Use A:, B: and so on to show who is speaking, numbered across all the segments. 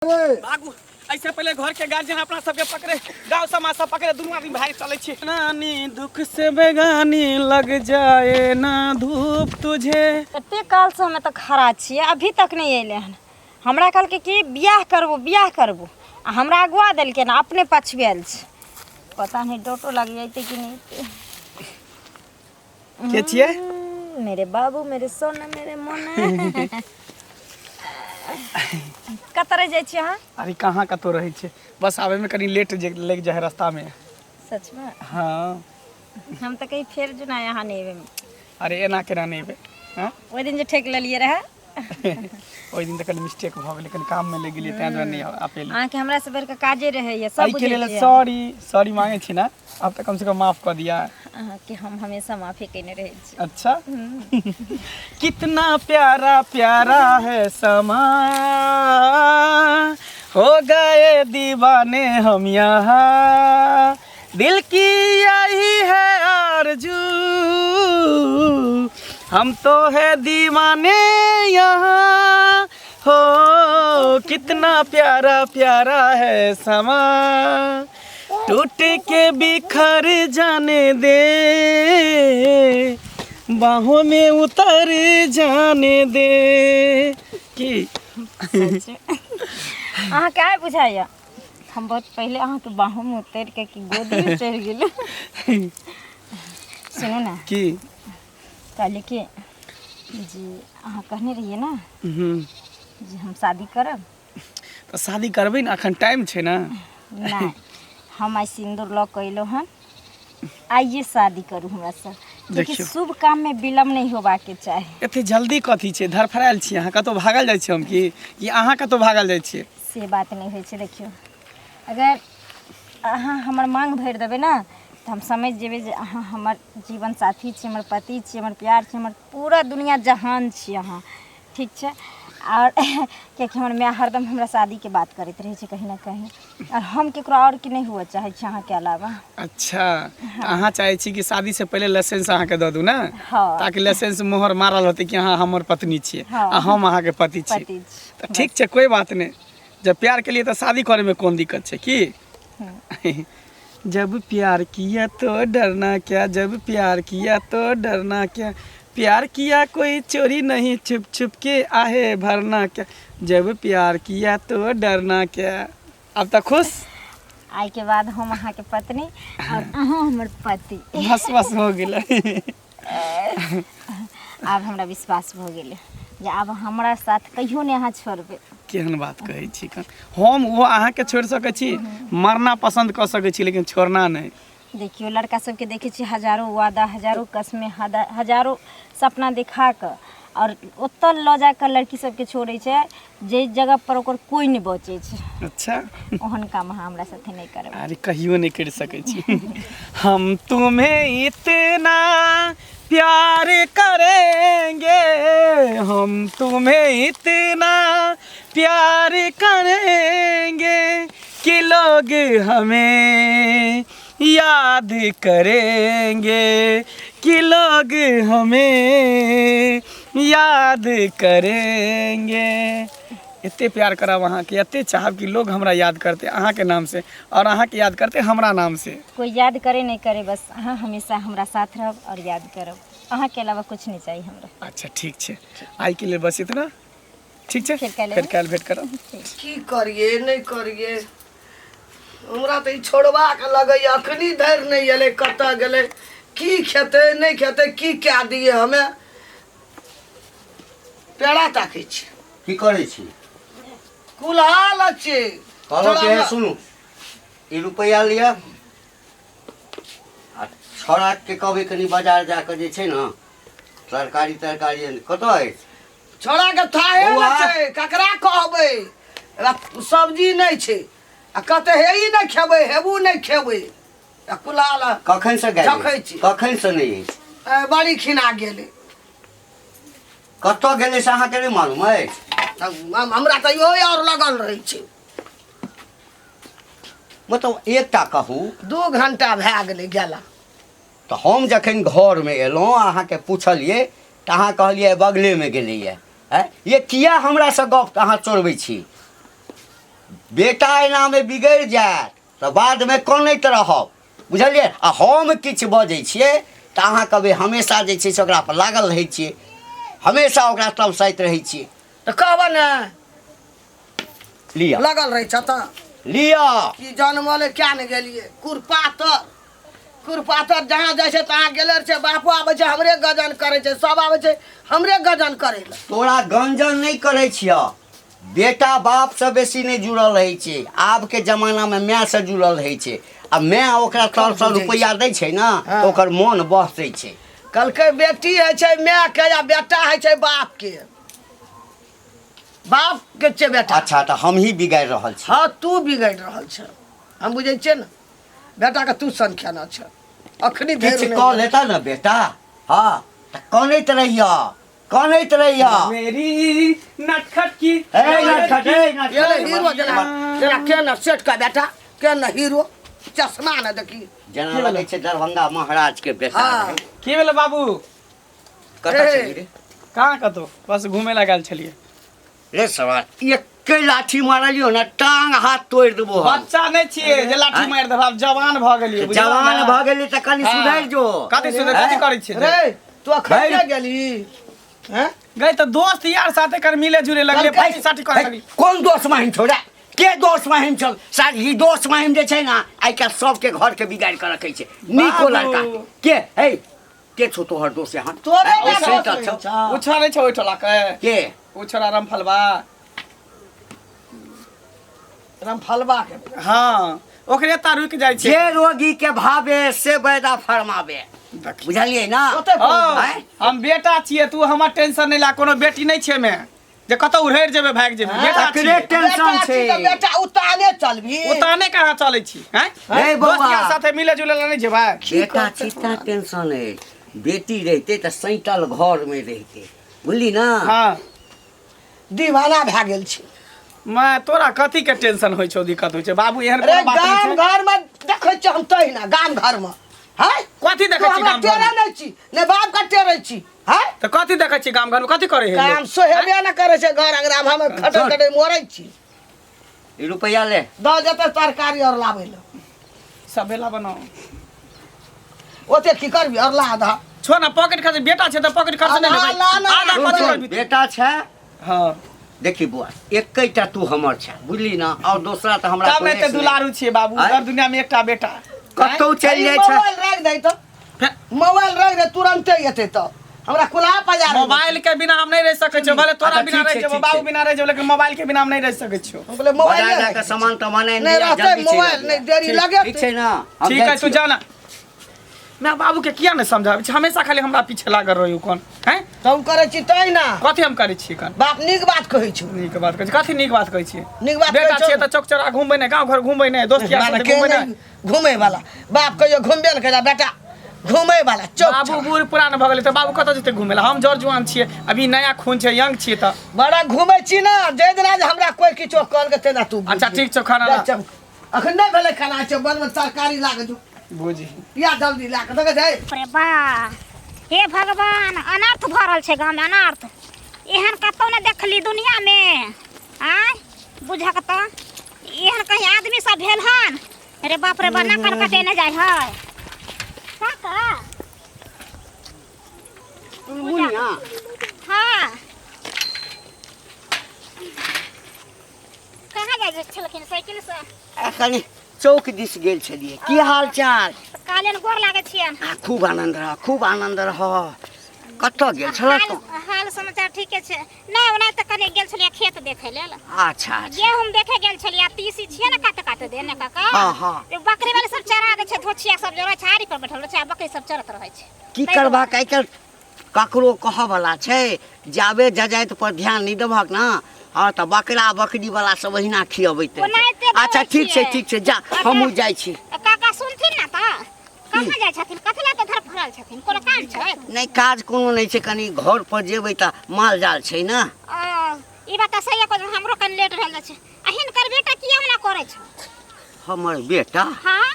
A: भागू ऐसे पहले घर के गार्जियन अपना सबके पकड़े, गांव समाज सब पकड़े, दोनों आदमी भाग चले छे। नानी दुख से बेगानी लग जाए ना धूप तुझे।
B: एते काल से हमें तो खड़ा छिए, अभी तक नहीं अइले हन। हमरा कहल कि बियाह करबो आ हमरा अगुआ देल के ना अपने पछुएल छ। पता नहीं डोटो लग जाते कि नहीं।
A: के छिए?
B: मेरे बाबू, मेरे सोना, मेरे मोना। कतरे जाय छी अहाँ?
A: अरे कहाँ कतो रहे छे, बस आवे में कनी लेट लग जाए रास्ता में।
B: सच में?
A: हाँ
B: हम तो कहीं फेर जुना यहाँ नहीं।
A: अरे एना केना नहीं बे। हाँ
B: ओइ दिन जे ठेक लेलिए रहे
A: ओइ दिन त कनी मिस्टेक भ गेलै, कनी काम में लग गेलिए तै दुआरे नहीं आपेली।
B: अहाँ के हमरा से बेर के काजे रहे ये सब बुझे
A: लिए सॉरी मांगे छी ना, अब तक कम से कम माफ कर दिया।
B: अहाँ के हम हमेशा माफी कइने रहे छी।
A: अच्छा। कितना प्यारा प्यारा है समा, हो गए दीवाने हम यहाँ, दिल की यही है आरज़ू, हम तो है दीवाने यहाँ। हो कितना प्यारा प्यारा है समा, टूट के बिखर जाने दे, बाहों में उतर जाने दे। की
B: अहाँ क्या बुझाइया? हम बहुत पहले अहाँ के बाहों में उतर के कि गोदी में चढ़ गेल। सुनो ना
A: की
B: कहले कि जी अहाँ कहने रहिए ना जी हम शादी करब।
A: तो शादी करबे ना, अखन टाइम छे ना।
B: नहीं हम आई सिंदूर लॉक कैलो हन, आइए शादी करू हमरा से। देखिए शुभ काम में विलम्ब नहीं होबा के चाहे।
A: एते जल्दी कथी छे, धरफरायल छी अहाँ, कतो भागल जाय छी हम की अहाँ कतो भागल जाय छी? से
B: बात नहीं होय छे। देखियो अगर अहाँ हमर मांग भर देबे ना तो हम समझ जेबे जे अहाँ हमर जीवन साथी छी, हमर पति छी, हमर प्यार छी, हमर पूरा दुनिया जहान छी अहाँ। ठीक छे। और क्योंकि हमर माँ हरदम हमरा शादी के बात करते रहे छे कहीं ना कहीं, और हम केकरो और के नहीं हुआ चाहे छे अहाँ के अलावा। अच्छा।
A: हाँ। अहाँ चाहे छी कि शादी से पहले लाइसेंस अहाँ के द दू ना।
B: हाँ।
A: ताकि लाइसेंस मोहर मारल होते कि हाँ हमर पत्नी छी। हाँ। आ हम अहाँ के पति छी। तो ठीक छे, कोई बात नहीं। जब प्यार के लिए तो शादी करे में कौन दिक्कत छे की? जब प्यार किया तो डरना क्या, जब प्यार किया तो डरना क्या, प्यार किया कोई चोरी नहीं, छुप छुप के आहे भरना क्या, जब प्यार किया तो डरना क्या। अब तक खुश?
B: आई के बाद हम अहाँ के पत्नी और अहाँ हमर पति।
A: बस हो गेलै।
B: अब हमरा विश्वास हो गेलै जे अब हमरा साथ कहियो नहीं अहाँ छोड़बे।
A: केहन बात कहै छी, हम वो अहाँ के छोड़ सकै छी, मरना पसंद कर सकै छी लेकिन छोड़ना नहीं। देखियो
B: लड़का सबके देखे छी हजारों वादा, हजारों कसमें, हजारों सपना दिखा कर और ओतल ल जाकर लड़की सबके छोड़े छे जे जगह पर ओकर कोई नहीं बचे छे। अच्छा। ओहन काम हमरा साथे नहीं करब। अरे कहियो नहीं कर सकै छी। हम तुम्हें इतना प्यार करेंगे, हम तुम्हें इतना प्यार करेंगे कि लोग हमें याद करेंगे, कि लोग हमें याद करेंगे। इतने प्यार करा वहाँ के, इतने चाहब कि लोग हमरा याद करते अहाँ के नाम से और अहाँ के याद करते हमरा नाम से। कोई याद करे नहीं करे, बस अहाँ हमेशा हमरा साथ रहब और याद करब, अहाँ के अलावा कुछ नहीं चाहिए हमरा। अच्छा ठीक है, आई के लिए बस इतना। ठीक है, फिर कल भेंट करब।
C: की करिए नहीं करिए, हमरा तो छोड़वा के लगे अखनी धैर्य नहीं अले, कत गले, की खेते नहीं खेते, की क्या दिए हमें। पेड़ा ताके छी
D: की करे छी,
C: कुलहाल अछि
D: कहलो के सुनु ई रुपया लिया आ छोड़ा के कभी कनी बाजार जाके जे छै ना तरकारी कत है
C: छोड़ा के थाहे न छै, ककरा कहबै सब्जी नहीं छै आ कते हेई नहीं खेबै, हेबू नहीं खेबै आ कुलहाल
D: कखन से गए, कखन से नहीं है
C: बड़ी खिना गेले।
D: कत गेले से अहाँ के नहीं मालूम है?
C: हमरा तो यो और लगल रही छे।
D: मतलब एकटा कहू
C: 2 घंटा भए गेले गेला।
D: तो हम जखन घर में एलहुँ अहाँ के पूछलिए तो अहाँ कहलिए बगले में गेलिए। ये किया हमरा से गप अहाँ चोरबै छी? बेटा एना में बिगड़ जाए तो बाद में कनैत रहब बुझलिए। आ हम किछु बजै छियै तऽ अहाँ कहबै हमेशा जे छै से ओकरा पर लागल रहै छियै, हमेशा ओकरा तमसाइत रहै छियै।
C: तो कहब ने
D: लिअ
C: लगल रही छ त
D: लिअ
C: कि जन्मले क्या ने गेलिए कुरपातर जहाँ जाइ छै तहाँ गेले छै। बापो आबै छै हमरे गजन करै छै, सब आबै छै हमरे गजन करै ला।
D: तोरा गंजन नहीं करै छिय, बेटा बाप से बेसी नहीं जुड़ल रहै छै। आब के जमाना में माय से जुड़ल रहै छै। आ माय ओकरा 100 रुपया दै छै ना
C: हाँ।
D: तो ओकर मन बहसै छै।
C: कहलकै बेटी है छै माय के या बेटा है छै बाप के। बाप के छै बेटा।
D: अच्छा तो हम ही बिगाड़ रहल छी।
C: हाँ तू बिगड़ रहल छ, हम बुझे छियै ना। बेटा के तू संख्या न छ अखनी
D: किछु
C: देर
D: कह लेता ना बेटा। हाँ तो कनैत रहिया
A: मेरी नटखट की
C: ये ले हीरो जना के न सेठ का बेटा के न हीरो चश्मा न देखी
D: जना लगे छै दरभंगा महाराज के बेटा
C: हाँ।
D: रहे।
A: की भेल बाबू?
D: कतऽ
C: ए।
D: छली रे?
A: कहाँ कतौ बस घूमे ला गेल छलिए।
D: रे सवाल एके लाठी मारलियो ना टांग हाथ तोड़ देबो हम।
A: बच्चा नहीं छिए जे लाठी मार देब, आब जवान भ गेलिए।
D: जवान भ गेली त कनी सुधर जो।
A: कथी सुधर कथी करै छिए?
C: रे तू अखनी गेली हैं
A: गई तो दोस्त यार साथे कर मिले जुले लगले पार्टी साटी कर लगली।
D: कौन दोस्त महिम छोड़ा के दोस्त महिम चल सार ई दोस्त महिम जे छै ना आइ का सबके घर के बिगाड़ के रखै छै। निको लड़का के हे के छो तोहर दोस्त यहाँ
C: तोरे
D: हैं?
C: दोस्त
D: ऐसे
C: है।
D: तो छौ।
A: उछा नहीं छो ओठला के
D: के
A: उछरा रामफलवा।
C: रामफलवा के
A: हाँ ओकरे ता रुक जाय छे।
D: जे रोगी के भावे से बैदा फरमावे बुझलिए ना।
C: ओते
A: हाँ,
D: हैं?
A: हम बेटा छिए, तू हमर टेंशन नहीं ला। कोनो बेटी नहीं छे मैं जे कतौ उड़ेर जेबे भाग जेबे। बेटा
D: तकरे
A: छिए,
D: टेंशन छै।
C: बेटा उताने चलबी
A: उताने कहाँ चलै छी हैं?
D: रे
A: दोस्त
D: बौआ।
A: यार साथे मिले जुले ला नहीं जेबे।
D: बेटा चित्ता टेंशन है। बेटी रहते तो सैंतल घर में रहते बुझली ना।
A: हाँ
C: दीवाना भए गेल छी।
A: मैं तोरा कथी के टेंशन होय छौ, दिक्कत होय छै बाबू? एहन
C: अरे
A: कोनो बात
C: गाम
A: नहीं छै।
C: घर में देखै छी हम तहिना गाम घर में हैं
A: कथी देखै छी गाम घर
C: टेरे
A: में?
C: नहीं छी ने बाप का टेरे छी हैं
A: तो कथी देखै छी गाम घर में? कथी करे है
C: काम सोहेबे न करे छै घर अंगना में। हम खटे खटे मरै छी।
D: ई रुपया ले
C: द जेते तरकारी और लाबै ले
A: सब बेला बनाओ।
C: ओते की करबी और ला आधा
A: छो ना पॉकेट खर्च। बेटा छै त पॉकेट खर्च नहीं लेबै।
C: ला, ला,
A: आधा
C: ला,
A: कथी
C: ला।
A: करबी?
D: बेटा छै
A: हाँ
D: देखी बुआ एकैटा तू हमर छै बुझली ना। और दूसरा तो हमरा
A: कम एते दुलारू छिए बाबू।
D: आँय?
A: हर दुनिया में एकटा बेटा।
D: कतौ चल जाय छै।
C: मोबाइल रख दे तो
A: हैं?
C: मोबाइल रख दे तुरंते एते तो हमरा कुला पजा
A: मोबाइल के बिना हम नहीं रह सकै छो। भले तोरा
D: अच्छा,
A: बिना
D: ठीक
A: रह
D: छै,
A: जेबो,
D: ठीक
A: बाबू
D: छै।
A: बिना रह जेबो, लेकिन मोबाइल के बिना हम नहीं रह सकै छो।
C: बोले मोबाइल
D: बाजार
C: ले
D: जाके सामान तमाने
C: नहीं रहते मोबाइल नहीं देरी लगे
D: ठीक छै ना। हम
A: ठीक
D: जाइ
A: है तू
D: छियै।
A: जाना। मैं बाबू के किया नहीं समझाबै छी? हमेशा खाली हमरा पीछे लागल रहियो कोन हैं?
C: तुम करे छी तै ना
A: कथी हम करै छी कन?
C: बाप नीक बात कहै छी।
A: नीक बात कहै छी। कथी नीक बात कहै छी?
C: नीक बात
A: बेटा
C: कहै
A: छिए
C: छौ।
A: त चौक चौरा घूमबै नहीं, गांव घर घूमबै नहीं, दोस्त यार साथे
C: के
A: घूमबै
C: नहीं
A: नहीं।
C: घूमे वाला बाप कहियो घूमबे न करे बेटा घूमे वाला चौक
A: बाबू
C: चौक।
A: बूढ़ पुरान भ गेलै त बाबू कतऽ जेतै घूमै ला? हम जर जुआन छिए, अभी नया खून छै, यंग छिए त।
C: बड़ा घूमे छी ना जे दिना जे हमरा कोई किछो कहल के तेना तू
A: अच्छा,
C: बुझ।
A: ठीक छौ, खाना ला।
C: जा, चल। अखन नहीं भेले खाना छै बनमे तरकारी लाग जो
A: बुझी
C: या जल्दी ला के दगे जाय।
B: अरे बा हे भगवान, अनर्थ भरल छै गाँव में, अनर्थ एहन कतौ न देखली दुनिया में। आय बुझक त एहन कहीं आदमी सब भेल हन। अरे बाप रे बा, नकल कटे न जाय है काका।
D: मुनिया
B: हाँ कहाँ जाय छलखिन साइकिल से?
D: कनी चौक दिस गेल छलिए। की हाल चाल?
B: काले गोर लागे छियन।
D: खूब आनंद रह। कतऽ गेल छल तू?
B: हाल समाचार ठीके छै। नहीं ओना त कने गेल छलिए खेत देखे लेल।
D: अच्छा अच्छा
B: गेहूं देखे गेल छलिए। तीसी छिए न काट देने काका।
D: हाँ, हाँ।
B: बकरी वाले सब चरा दे छै, धोछिया सब जो छाड़ी पर बैठल छै, बकरी सब चरत रहै छै।
D: की करबा आइ काल्हि ककरो कहऽ वाला छै जाबे जजाइत पर ध्यान नहीं देबहक ना। हाँ तो बकरा बकरी वाला सब ओहिना खियबैत रहै
B: ओनाहिते
D: छै। अच्छा
B: करै छियै।
D: ठीक छै जा हमहूँ जाइ छी।
B: काका सुनथिन ना त कहाँ जाइ छथिन? कथी ला धर फरल छथिन? कोनो काम छै?
D: नहीं काज कोनो नहीं छै, कनी घर पर जेबै तऽ माल जाल छै ना।
B: ई बात त सही है। हमरो कन लेट रहल छै। अहिन कर बेटा किया हमरा करे छ?
D: हमर बेटा
B: हाँ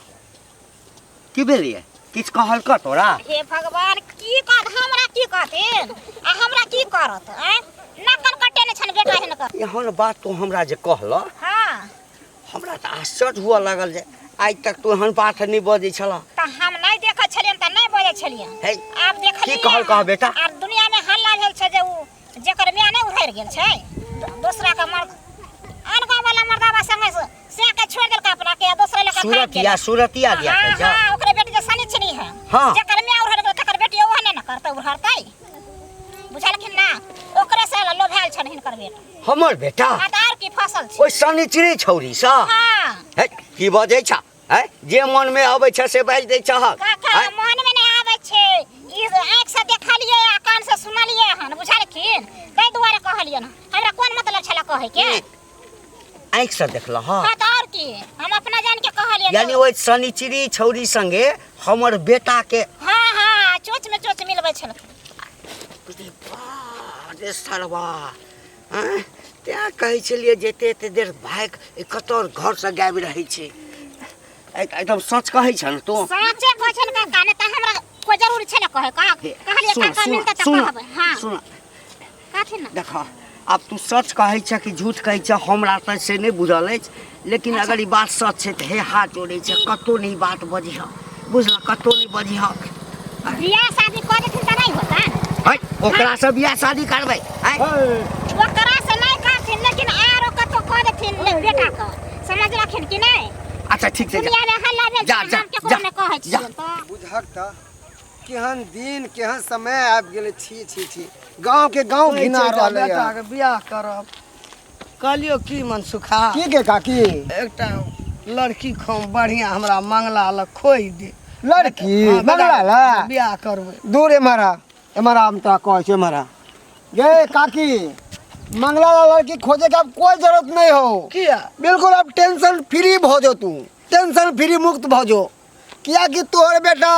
D: की भेलिए? किछु कहलक तोरा?
B: हे भगवान, की कहत हमरा? की कहथिन आ हमरा की करत? नकल कटे ने छन बेटा हिन कर।
D: एहन बात तो हमरा जे कहल
B: हाँ
D: हमरा तऽ आश्चर्य हुआ लागल जे आइ तक तो एहन बात नहीं बजै छला।
B: त हम नहीं देखै छलियन त नहीं बजै छलियन।
D: हे
B: आब देखलियै
D: की कहल कह बेटा?
B: आर दुनिया में हल्ला भेल छै जे उ जेकर मियां नहीं उहर गेल छै दूसरा के मर आन गांव वाला मर्दावा संगे से के छोड़ देलका अपना के दूसरा लगा
D: सूरतिया दिया के जा।
B: हां ओकरे बेटी जे सनी छनी है
D: हाँ।
B: जेकर मियां उहर गेल तकर बेटी ओहने न करतै उहरतै बुझलखिन ना ओकरे से लोभाल छन हिनकर बेटा।
D: हमर बेटा
B: आधार की फसल छै
D: ओइ सनिचरी छौरी सा।
B: हां
D: हे की बजै छ? हे जे मन में आबै छ से बाजि दै छ।
B: काका मन में नहीं आबै छै ई आंख से देखलिए आ कान से सुनलिए हन बुझलखिन तै दुआरे कहलियन हमरा कोन मतलब छला कहे के
D: आँख से देखल हां।
B: हां त और की हम अपना जान के कहलियन
D: यानी ओइ सनिचरी छौरी संगे हमर बेटा के
B: हां हां चोच में चोच मिलबै छल।
D: रे सरवा त्या कहै छलिए जेते एते देर भाग कतौर घर से गायब रहै छै। एकदम सच कहै छ न तू?
B: साचे कहछन का काने त हमरा कोई जरूरी छै न कहे का कहलिए काका मिलता त कहबै। हां
D: सुन
B: काथि न
D: देख अब तू सच कहै छ कि झूठ कहै छ हमरा त से नहीं बुझल अछि, लेकिन अगर ई बात सच छै त हे हाथ जोड़ै छ कतो नहीं बात बजिह बुझल कतो नहीं बजिह।
B: बियाह शादी करे त नहीं होता
D: है ओकरा से बियाह शादी करबै है
B: ओकरा से नहीं करथिन लेकिन आरो कतो करथिन बेटा का समझ रखिन कि नहीं।
D: अच्छा ठीक छै
B: दुनिया में हल्ला भेल
D: जा,
B: छै
D: जा,
B: हम के
D: जा,
B: कोने कहै
D: जा।
B: छियन त
E: बुझक त केहन दिन केहन समय आबि गेलै। छी छी छी गांव के गांव घिना रहलै
C: बेटा के बियाह करब कहलियो की मन सुखा
E: की के काकी
C: एकटा लड़की खूब बढ़िया हमरा मंगला ल खोइ दे।
E: लड़की
C: हाँ, बेटा,
E: मंगला ला
C: बियाह करबै
E: दूर एमरा हम तोरा कहै छै एमरा गे काकी मंगला ला लड़की खोजे के अब कोई जरूरत नहीं हो।
C: किया
E: बिल्कुल अब टेंशन फ्री भ जो तू टेंशन फ्री मुक्त भ जो किया कि तोहर बेटा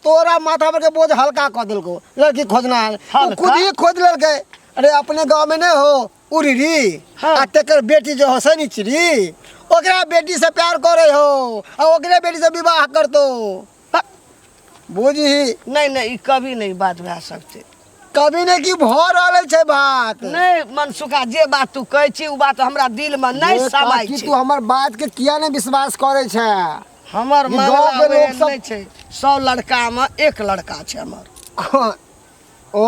E: तोरा माथा पर के बोझ हल्का क देलको लड़की खोजना है तू खुद ही खोज लेलके। अरे अपने गांव में नहीं हो उरीरी
C: हाँ।
E: आ तेकर बेटी जो हो सनिचरी ओकरा बेटी से प्यार करे हो आ ओकरे बेटी से विवाह करतो बुझी।
C: नहीं नहीं ई कभी नहीं बात भए सकते
E: कभी नहीं की भ रहल छै बात।
C: नहीं मन सुखा जे बात तू कहै छी उ बात हमरा दिल में नहीं
E: ये
C: समाय
E: काकी
C: छै।
E: तू हमर बात के किया नहीं विश्वास करे छै?
C: हमर
E: ई
C: मंगला
E: गाँव के लोग
C: एहन
E: सब-
C: नहीं छै 100 लड़का में एक लड़का छै हमर।
E: ओ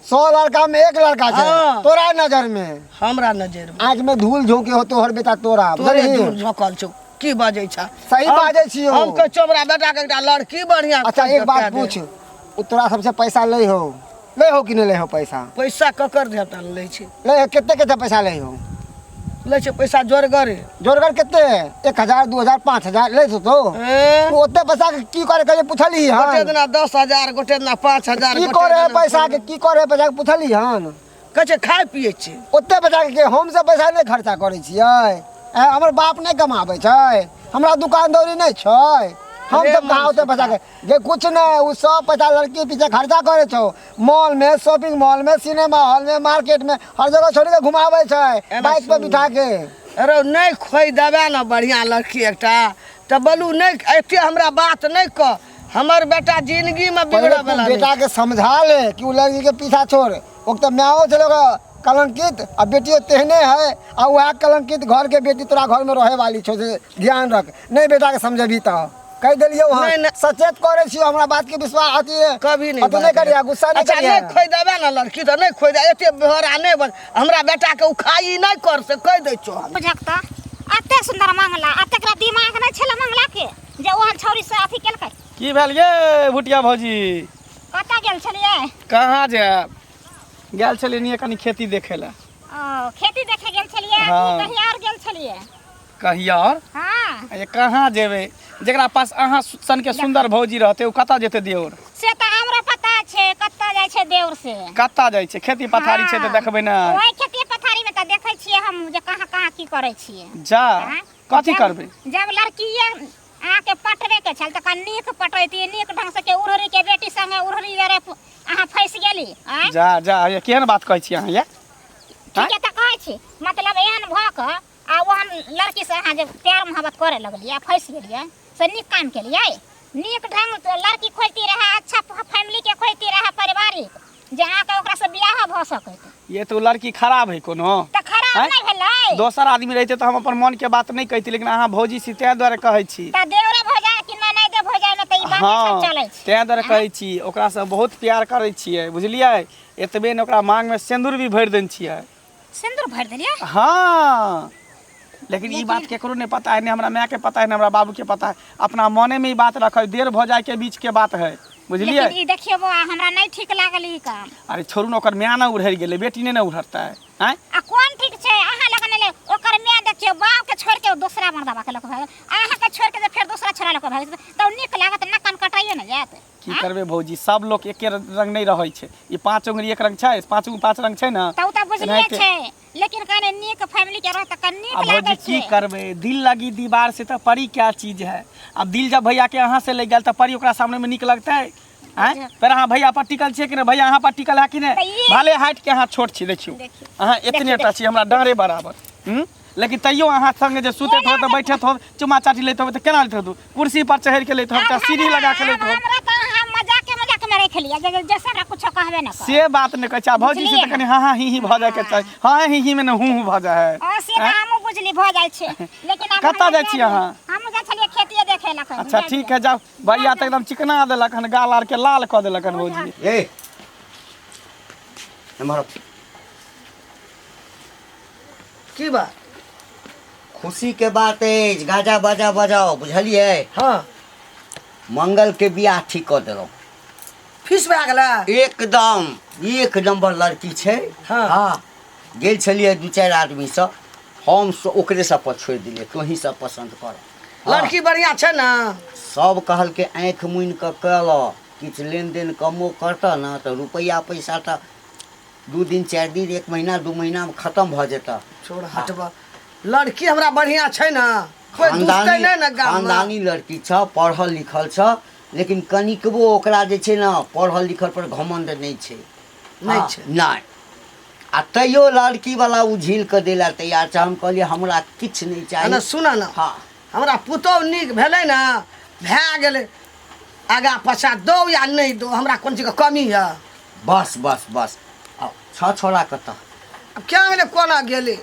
E: 100 लड़का में एक लड़का छै
C: हाँ।
E: तोरा नजर में
C: हमरा नजर में
E: आँख में धूल झोंके हो तोहर बेटा तोरा
C: तोरे
E: बुझलिही?
C: दूर झोकल छौ की बाजै छ?
E: सही बाजै छियो।
C: हम के चोबरा बेटा के एकटा लड़की बढ़िया
E: अच्छा
C: खोज
E: एक
C: के
E: बात
C: दे।
E: पूछ उ तोरा सबसे पैसा ले हो कि नहीं ले हो पैसा?
C: पैसा ककर देता ले छै?
E: ले हो केते केते पैसा ले हो?
C: ले छै पैसा जोरगरे।
E: जोरगर केते 1000 2000 5000 ले तो
C: ए
E: तू ओते पैसा के की करे के पूछली
C: गोटे
E: हन?
C: दिना 10,000 गोटे दिना 5,000
E: की करे है पैसा के की करे है पैसा के पूछली हन?
C: कहै छै खाय पिए छै।
E: ओते पैसा के हम से पैसा नहीं खर्चा करे छियै हमर बाप नहीं कमाबै छै हमरा दुकानदारी नहीं छै हम
C: अरे
E: सब कहाँ ओते पैसा के जे कुछ नहीं उ सब पैसा लड़की पीछे खर्चा करे छौ मॉल में शॉपिंग मॉल में सिनेमा हॉल में मार्केट में हर जगह छोड़ के घुमावे छै
C: एना
E: बाइक पे
C: सुन।
E: बिठा के।
C: अरे नहीं खोइ देबे ना बढ़िया लड़की एकटा त बोलू नहीं एते हमरा बात नहीं कह हमर बेटा जिंदगी में
E: पहले
C: बिगड़
E: तू
C: वाला
E: बेटा के समझा ले कि उ लड़की के पीछा छोड़ वो तो म्याओ चलेगा कलंकित आ बेटियों तेहने है आ वह कलंकित घर के बेटी तोरा घर में रहे वाली छो से ध्यान रख नहीं बेटा के समझेबी तो कह दिलियो हां
C: नहीं, नहीं।
E: सचेत करे छियो हमरा बात के विश्वास आती है
C: कभी नहीं
E: तो नहीं करिया गुस्सा नहीं
C: अच्छा
E: करिया
C: नहीं खोइ देबे ना लड़की तो नहीं खोइ दे एते बेहरा नहीं बन हमरा बेटा के उखाई नहीं कर से कह दै छौ हम।
B: बुझक त अते सुंदर मंगला अतेकरा दिमाग नहीं छला मंगला के जे ओहन छौरी से अथी केलकै।
A: की भेल ये भुटिया भौजी?
B: कतऽ गेल छलियै?
A: कहाँ जायब गेल छलियै नहीं कनी खेती देखे ला।
B: ओ खेती देखे गेल छलियै
A: हाँ।
B: कि कहीं और गेल छलियै?
A: कहिया और
B: हां
A: ये कहाँ जेबे जेकरा पास अहाँ सन के सुंदर भौजी रहते उ कतऽ जेते देवर?
B: से त हमरा पता छै कतऽ जाय छै देवर से।
A: कतऽ जाइ छै खेती पथारी छै तऽ देखबै ना।
B: ओइ खेती पथारी में त देखै छियै हम जे कहाँ कहाँ की करै छियै।
A: जा
B: हाँ?
A: कथी
B: जब-
A: करबै?
B: जब लड़कीए अहाँके पटबे के छल त नीक पटैती नीक ढंग से के उड़हरी के बेटी संगे उड़हरी बेरे अहाँ फंस गेली आँय?
A: जा ये केहन बात कहै छी अहाँ ये?
B: ठीके त कहै छी मतलब एहन भ क आ ओहन लड़की से अहाँ जब प्यार मोहब्बत करे लगलियै फंस गेलियै से नीक काम केलियै नीक ढंग से लड़की खोजती रहे अच्छा फैमिली के खोजती रहे पारिवारिक जे अहाँके ओकरा से बियाह भ सकै।
A: ये तो लड़की खराब है कोनो?
B: त खराब अब नहीं भेलै
A: दोसर आदमी रहते तो हम अपन मन के बात नहीं कहती, लेकिन अहाँ भौजी सी तैं दुआरे कहै छी।
B: त देवरे भौजाई कि नहीं दे भौजाई में त ई बात
A: हाँ
B: सब चलै छै।
A: तैं दुआरे कहै छी, ओकरा से बहुत प्यार करै छियै, बुझलियै। एतबे ने ओकरा मांग में सिंदूर भी भरि देने छियै।
B: सिंदूर भर देलियै?
A: हाँ, लेकिन ई बात केकरो नहीं पता है, नहीं हमरा माँ के पता है, नहीं हमरा बाबू के पता है। अपना मने में ई बात रखे, देर भौजाई के बीच के बात है, बुझलियै।
B: लेकिन ई देखियो बौआ हमरा नहीं ठीक लागल ई काम।
A: अरे छोड़ू ना, ओकर माँ ना उड़हर गेलै, बेटी ने ना उड़हरतै हैं।
B: आ कोन ठीक छै? अहाँ लगन ले ओकर माँ देखियो बाप के छोड़ के दूसरा मर्दवा के लक भाग, अहाँ के छोड़ के जे फेर दूसरा छोरा लक भाग त नीक लागत ना, कान कटाइए न जात।
A: की करबे भौजी, सब लोग एके रंग नहीं रहै छै। ई पांच उंगली एक रंग छै, पांच उंगली पांच रंग छै ना,
B: त उ त बुझलिए छै, लेकिन कने नीक फैमिली के रहत त नीक
A: अब भौजी
B: लागत
A: की
B: छै।
A: करबे, दिल लगी दीवार से तो परी क्या चीज है। अब दिल जब भैया के यहाँ से ले गल तो परी ओकरा सामने में निक लगता है हैं। पर अहाँ भैया पर टिकल छियै कि नहीं, भैया अहाँ पर टिकल है कि नहीं? भले हाइट के अहाँ छोट छी, देखियो अहाँ इतने टा छी हमरा डाँरे बराबर, लेकिन तैयो अहाँ संगे जे सुतैत हो तो बैठत हो, चुमा चाटी लेत हो तो केना लेत हो? कुर्सी पर चढ़ के लेत हो, सीढ़ी लगा के लेत हो।
B: हमरा त अहाँ मजाक में रख लिया, जैसे हमरा कुछ कहबे न कर।
A: से बात नहीं कहै, भौजी से तो कनी हाँ हाँ ही भ जाए के चाही। हाँ ही में न हूँ भ जाए है।
B: हां से त हमहु बुझली भ जाय छै, लेकिन अब
A: कतऽ जाइ छी अहाँ?
B: हमहु जा छलिए खेतिए देखे ला।
A: अच्छा ठीक है, जाओ। भैया तो एकदम चिकना देलक हन, गाल आर के लाल क देलक हन भौजी।
D: ए एम्हर
C: की बात?
D: खुशी के बात है, गाजा बाजा बजाओ, बुझलिए।
C: हाँ
D: मंगल के बियाह ठीक कर देलौ,
C: फीस भए गेलै
D: एकदम एक नंबर लड़की छै।
C: हाँ।
D: हाँ गेल छलिए दू चारि आदमी से, हम ओकरे सब पर छोड़ दिलिए, तोही सब पसंद कर।
C: लड़की बढ़िया छै ना?
D: सब कहल के आँख मुनि के कल, किछु लेन देन कमो करता ना तो रुपया पैसा तो 2 दिन 4 दिन 1 महीना 2 महीना में खत्म भ जेता।
C: छोड़ हटबा, लड़की हमरा बढ़िया छै ना? कोई दुश्मन नहीं ना गाम में?
D: खानदानी लड़की छ, पढ़ल लिखल छ, लेकिन कनिकबो ओकरा जे छै ना पढ़ल लिखल पर घमंड नहीं छै।
C: नहीं
D: हाँ,
C: छै।
D: नहीं। आ तैयो लड़की वाला उ झील के देला तैयार छ। हम कहलिए हमरा किछ नहीं
C: ना
D: चाहिए।
C: सुना ना,
D: हाँ
C: हमरा पुतौह नीक भेलै ना, भए गेलै। आगा पछा दो या नहीं दो, हमरा कोन चीज के कमी है?
D: बस बस बस। अब छ छोरा कत?
C: अब क्या गेलै कोना गेलै?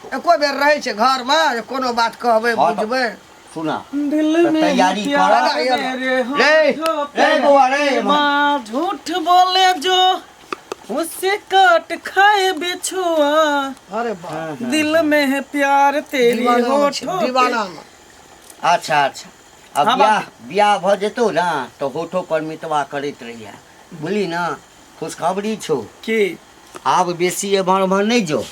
C: एको बेर रहै छै घर में, कोनो बात कहबै
D: हाँ तो-
C: बुझबै।
D: सुना
A: दिल में
D: तैयारी
A: प्यार
D: कर।
A: मेरे
D: रे
A: होठों
D: रे
A: पे
D: बउआ रे,
A: माँ झूठ बोले जो उससे काट खाए बिछुआ,
C: अरे बाप,
A: दिल में है प्यार तेरे
C: दीवाना छै,
A: होठों पे।
C: दीवाना में।
D: अच्छा अच्छा। अब
A: हाँ,
D: बियाह बियाह भ जेतौ ना तो होठो पर मितवा करैत रहिया, बुझली ना। खुशखबरी छौ,
A: की
D: आब बेसी एम्हर उम्हर नहीं जो।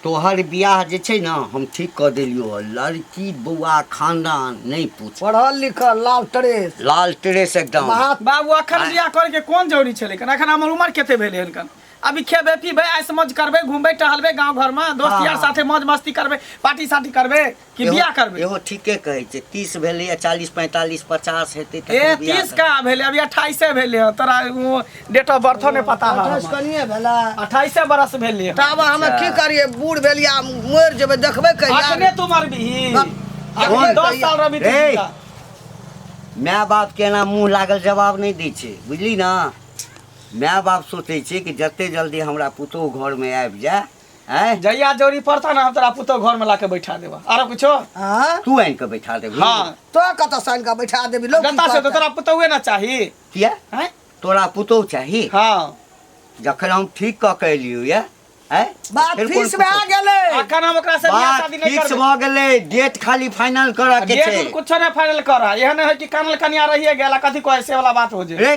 D: तोहर बियाह जे छै ना हम ठीक कऽ देलियो। लड़की बउआ खानदान नहीं पूछ,
C: पढ़ल लिखल लाल ड्रेस,
D: लाल ड्रेस एकदम।
A: बाबू अखन बियाह करे के कोन जरूरी छलै? अखन हमर उम्र कते भेलै हन? अभी खेबे पीबे ऐश मौज करबे, घूमबे टहलबे गांव घर में, दोस्त
D: हाँ,
A: यार
D: हाँ।
A: साथे मौज मस्ती करबे, पार्टी साटी करबे कि बियाह करबे?
D: एहो ठीके कहै छै। 30 भेलै या 40 45 50 हेतै त
A: ए 30 का भेले, अभी 28 भेले ह। तोरा वो डेट ऑफ बर्थ ने पता है?
C: 28 कनिए भेला।
A: 28 बरस भेले ह।
C: तब हमे की करिए, बूढ़ भेलिया मर जेबै, देखबै कहिया?
A: अखने तू मरबी,
C: अखने
A: 10 साल रबी तू
D: रे।
A: जिंदा।
D: माय बाप के ना मुँह लागल जवाब नहीं दै छै, बुझली ना। माय बाप सोचे छै कि जते जल्दी हमरा पुतोह घर में आबि जाए। हैं
A: जहिया जोरी पड़ता ना हम तोरा पुतो घर में लाके बैठा देबा। आरो कुछो?
C: हाँ
D: तू आनि के बैठा देबही।
A: हाँ,
C: तो कत साइन का बैठा देबी लोग?
A: गता से तो तोरा पुतोहे ना चाही
D: किया
A: हैं?
D: तोरा पुतोह चाही?
A: हाँ,
D: जखन हम ठीक कऽ के एलियौ ये, हैं
C: बात
D: फिर कोन
C: फीस भए
D: पुतोह?
C: गेलै।
A: अखन हम ओकरा से बियाह
D: बात
A: शादी नहीं
D: फिक्स
A: करबे।
D: भऽ गेलै, डेट खाली फाइनल करऽ के छै।
A: डेट कुछो नहीं फाइनल कर। एहन है कि कानल कनिया रहिए गेला, कथी को ऐसे वाला बात हो जे।
D: रे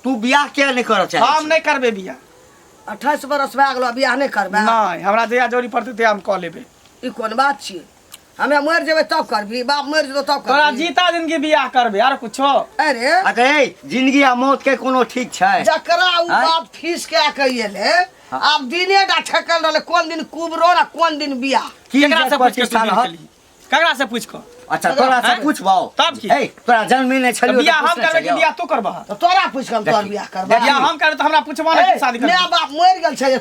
D: तू बियाह किया नहीं करऽ चाहे?
A: हम नहीं करबे बियाह।
C: 28 बरस भए गेलो, बियाह नहीं करबै?
A: नहीं, हमरा जहिया जोरी पड़ते ते हम कऽ लेबे।
C: ई कोन बात छियै? हमे मर जेबै तब करबी, बाप मर जेतौ तब
A: तोरा
C: करबी?
A: जीता जिंदगी बियाह करबे। आरो कुछो?
C: अरे
D: अरे जिंदगी आ मौत के कोनो ठीक छै?
C: जकरा उ
D: आँय?
C: बाप फीस के कहिएले, आब दिने दा ठेकल रहले, कोन दिन कुबरो ना कोन दिन बियाह।
D: की
A: केकरा से पूछ के
D: प्रतिष्ठा
A: तू
D: रहत?
A: बियाह केकरा से पूछ को?
D: अच्छा तोरा से
A: हैं?
D: पूछबौ
A: तब की?
D: ए तोरा जन्मे नहीं छलियो
A: बियाह हम करबे कि बियाह तू करबह?
C: तो तोरा पूछ के हम तोर बियाह करबै?
A: बियाह हम करबे तो हमरा पूछबो ना कि शादी
C: माय
A: करबे।
C: बाप मर गेल छै,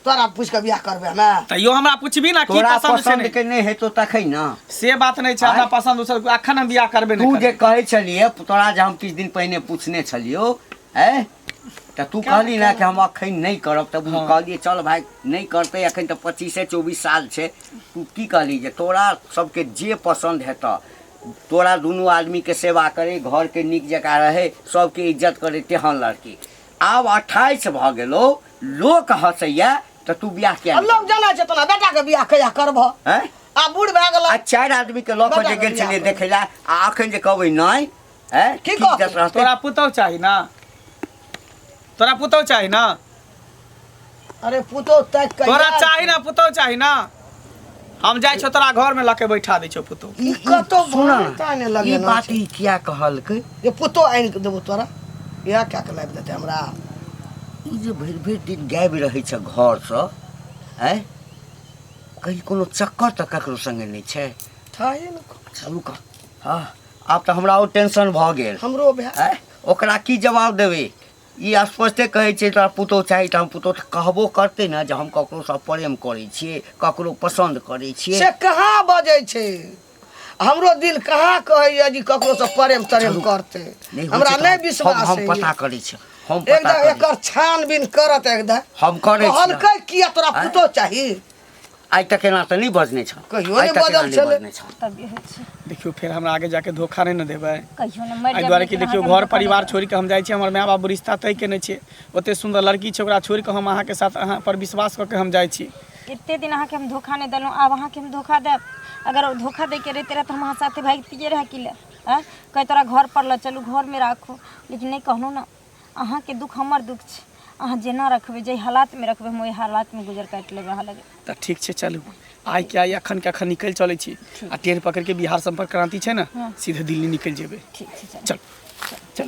C: तोरा पूछ के बियाह करबै हमे?
A: तैयो हमरा पूछबी ना की
D: तोरा
A: पसंद छै
D: पसंद
A: नहीं।
D: के नहीं हेतौ तखै ना।
A: से बात नहीं छै, हमरा
D: आँय?
A: पसंद उसल अखन हम बियाह करबे
D: तू
A: नहीं
D: जे
A: करबे।
D: कहै छलिए तोरा जे हम किछु दिन पहिने पूछने छलियो, हैं तो तू कहली ना कि हम अखन नहीं करब, तब हम कहलिए चल भाई नहीं करते, अखन तो 25-24 साल छे। तू की कहली जे तोरा सबके जे पसंद है तो तोरा दोनों आदमी के सेवा करे, घर के नीक जका रहे, सबके इज्जत करे, तेहन लड़की। आब 28 भ गेलो, लोक हंसैया, तो तू बियाह किया नहीं?
C: लोग जाना छै तना बेटा के बियाह कहिया करब?
D: हैं?
C: आ बूढ़ भए गेल।
D: आ 4 आदमी के लऽ कऽ जे गेल छलियै देखै लए, आ अखन जे कहबै नहीं, हैं?
C: की कहबै?
A: तोरा पुतौ चाही ना, तोरा पुतौ चाही ना,
C: अरे पुतो तक
A: तोरा चाही ना, पुतौ चाही ना। हम जाइ छौ तोरा घर में लाके बैठा दै छौ पुतौ।
C: ई कतो
D: सुना
C: बनता ने
D: ई
C: लगे ना
D: बात ई किया कहलकै?
C: ये पुतो आइन के देबो तोरा, या क्या के लाइब देते हमरा?
D: ई जे भरि दिन गाबि रहै छ घर सँ, हैं? कहीं कोनो चक्कर तऽ ककरो संगे नहीं छै?
C: थाहे न
D: चलू कह। हाँ, आब तऽ हमरा और टेंशन भऽ गेल।
C: हमरो भए
D: हैं? ओकरा की जवाब देबै? ई स्पष्टे कहै छै तोरा पुतौ चाही, तऽ हम पुतौ कहबो करतै ने जे हम ककरो सँ प्रेम करै छियै, ककरो पसंद करै छियै।
C: से कहाँ बजै छै? हमरो दिल कहाँ कहैया जी ककरो से प्रेम तरेम करते।
D: नहीं होइ
C: हमरा
D: छै तऽ
C: नहीं विश्वास
D: हम
C: है।
D: पता करै छी, हम पता
C: एकदम
D: करै
C: एकर छानबीन करत एकदम।
D: हम करै छी।
C: हल्का किया तोरा पुतो चाही?
D: आइ तक एना तऽ नहीं बजने छ,
C: कहियो
D: आइ
C: नहीं
D: तक एना
C: बजल
D: नहीं
C: छलै।
D: बजने छ।
B: तब होइ छै
A: देखियो फिर हमरा आगे जाके धोखा नहीं न देबै।
B: कहियो ने मरि
A: एहि
B: जाब
A: दुआरे कि
B: लेकिन
A: देखियो
B: अहाँके
A: घर
B: धोखा
A: परिवार
B: नहि
A: छोड़ के हम जाइ छी, हमर माय बाप रिश्ता तय केने छियै, ओते सुंदर लड़की छै, ओकरा छोड़ के हम अहाँ के साथ अहाँ पर विश्वास करके हम जाइ छी।
B: देब। एते दिन अहाँके हम धोखा नहीं देलहुँ, आब अहाँके हम धोखा देब? अगर ओ धोखा दे के रहते रहे तो हम अहाँ साथे भागतिए रहे कि ले? हैं? कह तोरा घर पर ल चलू, घर में राखू, लेकिन नहीं कहलहुँ ना। अहाँके दुख हमर दुख छै, अहाँ जेना रखबै, जे हालात में रखबै, हम ओहि हालात में गुजर काटि लेबै अहाँ लगे।
A: तऽ ठीक छै, चलू आइ के आइ अखन के अखन निकल चलै छी, आ ट्रेन पकड़ के बिहार संपर्क क्रांति छै ना, सीधे दिल्ली निकल जेबै।
B: ठीक छै, चल।
A: चल चल।